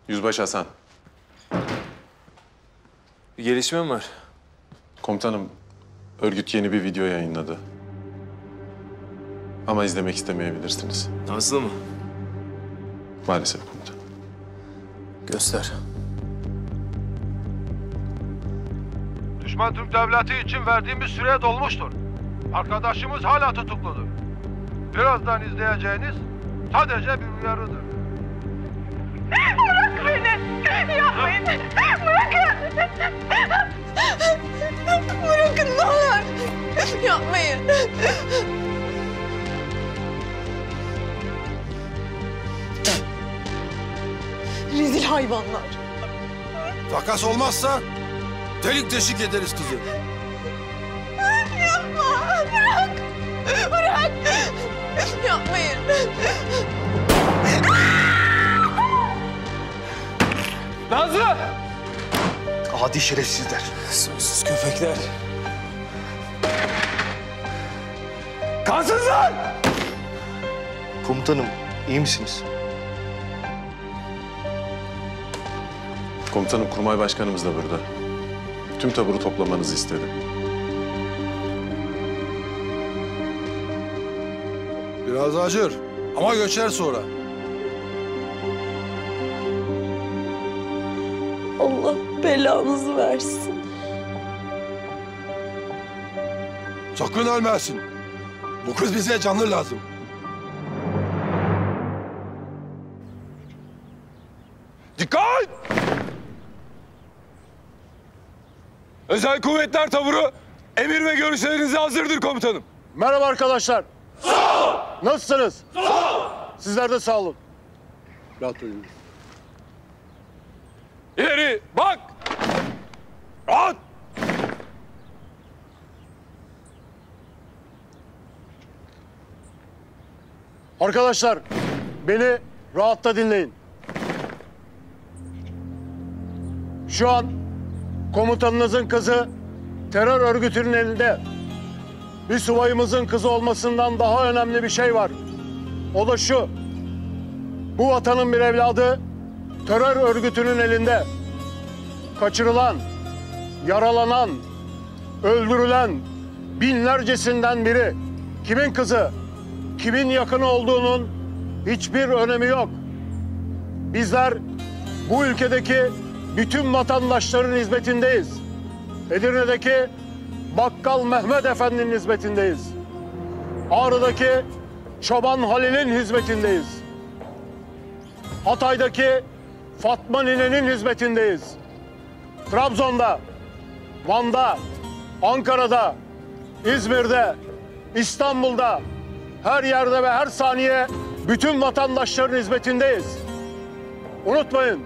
Yüzbaşı Hasan. Bir gelişme mi var? Komutanım, örgüt yeni bir video yayınladı. Ama izlemek istemeyebilirsiniz. Nazlı mı? Maalesef komutanım. Göster. Düşman Türk Devleti için verdiğimiz süre dolmuştur. Arkadaşımız hala tutukludur. Birazdan izleyeceğiniz sadece bir uyarıdır. Bırak beni! Yapmayın! Bırakın! Bırakın ne olur! Yapmayın! Rezil hayvanlar! Takas olmazsa delik deşik ederiz kızı. Yapma! Bırak! Bırak! Yapmayın! Nazlı! Adi şerefsizler. Soysuz köpekler. Kansızlar! Komutanım, iyi misiniz? Komutanım, Kurmay Başkanımız da burada. Tüm taburu toplamanızı istedi. Biraz acır ama göçer sonra. Allah belanızı versin. Sakın ölmesin. Bu kız bize canlı lazım. Dikkat! Özel Kuvvetler Taburu emir ve görüşlerinize hazırdır komutanım. Merhaba arkadaşlar. Sağ olun. Nasılsınız? Sağ olun. Sizler de sağ olun. Rahat olun. İleri bak! Rahat! Arkadaşlar, beni rahatta dinleyin. Şu an komutanınızın kızı terör örgütünün elinde. Bir subayımızın kızı olmasından daha önemli bir şey var. O da şu. Bu vatanın bir evladı terör örgütünün elinde. Kaçırılan, yaralanan, öldürülen binlercesinden biri. Kimin kızı, kimin yakını olduğunun hiçbir önemi yok. Bizler bu ülkedeki bütün vatandaşların hizmetindeyiz. Edirne'deki Bakkal Mehmet Efendi'nin hizmetindeyiz. Ağrı'daki Çoban Halil'in hizmetindeyiz. Hatay'daki Fatma Nine'nin hizmetindeyiz. Trabzon'da, Van'da, Ankara'da, İzmir'de, İstanbul'da, her yerde ve her saniye bütün vatandaşların hizmetindeyiz. Unutmayın,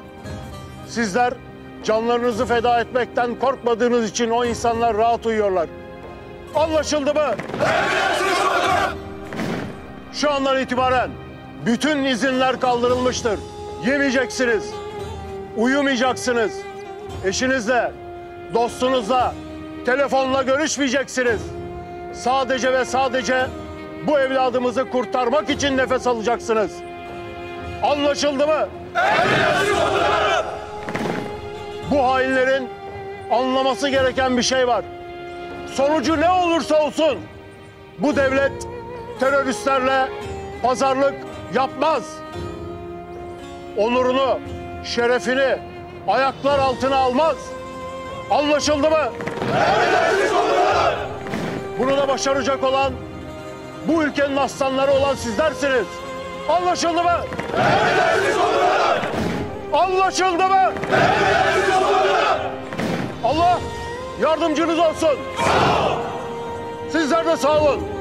sizler canlarınızı feda etmekten korkmadığınız için o insanlar rahat uyuyorlar. Anlaşıldı mı? Şu andan itibaren bütün izinler kaldırılmıştır. Yemeyeceksiniz, uyumayacaksınız. Eşinizle, dostunuzla, telefonla görüşmeyeceksiniz. Sadece ve sadece bu evladımızı kurtarmak için nefes alacaksınız. Anlaşıldı mı? Bu hainlerin anlaması gereken bir şey var. Sonucu ne olursa olsun bu devlet teröristlerle pazarlık yapmaz. Onurunu, şerefini ayaklar altına almaz. Anlaşıldı mı? Bunu da başaracak olan bu ülkenin aslanları olan sizlersiniz. Anlaşıldı mı? Anlaşıldı mı? Allah yardımcınız olsun. Sizler de sağ olun.